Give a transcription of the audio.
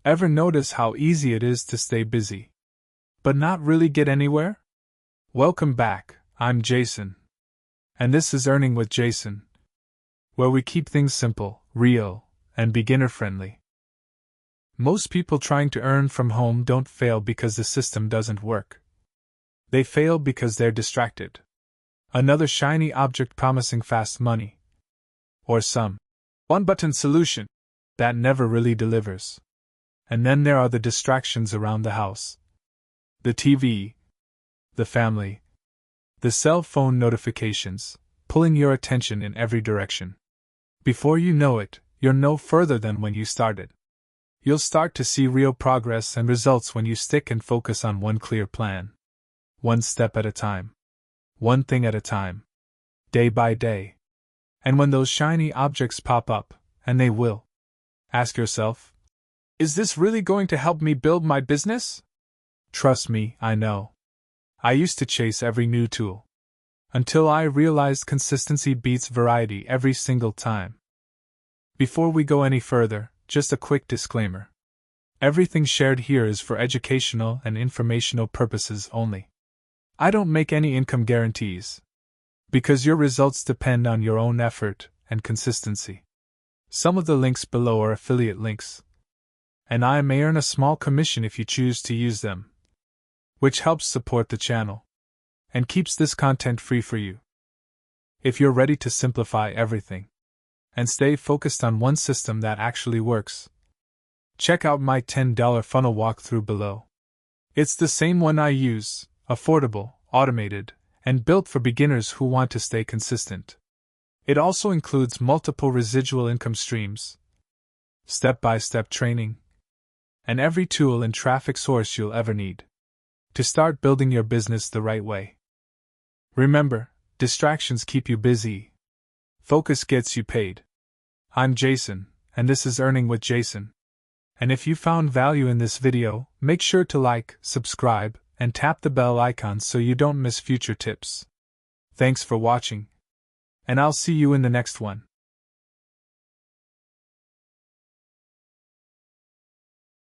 Ever notice how easy it is to stay busy, but not really get anywhere? Welcome back, I'm Jason. And this is Earning with Jason, where we keep things simple, real, and beginner-friendly. Most people trying to earn from home don't fail because the system doesn't work. They fail because they're distracted. Another shiny object promising fast money. Or some one-button solution that never really delivers. And then there are the distractions around the house. The TV, the family, the cell phone notifications, pulling your attention in every direction. Before you know it, you're no further than when you started. You'll start to see real progress and results when you stick and focus on one clear plan. One step at a time. One thing at a time. Day by day. And when those shiny objects pop up, and they will, ask yourself, is this really going to help me build my business? Trust me, I know. I used to chase every new tool. Until I realized consistency beats variety every single time. Before we go any further, just a quick disclaimer. Everything shared here is for educational and informational purposes only. I don't make any income guarantees, because your results depend on your own effort and consistency. Some of the links below are affiliate links, and I may earn a small commission if you choose to use them, which helps support the channel and keeps this content free for you. If you're ready to simplify everything and stay focused on one system that actually works, check out my $10 funnel walkthrough below. It's the same one I use, affordable, automated, and built for beginners who want to stay consistent. It also includes multiple residual income streams, step-by-step training, and every tool and traffic source you'll ever need to start building your business the right way. Remember, distractions keep you busy. Focus gets you paid. I'm Jason, and this is Earning with Jason. And if you found value in this video, make sure to like, subscribe, and tap the bell icon so you don't miss future tips. Thanks for watching, and I'll see you in the next one.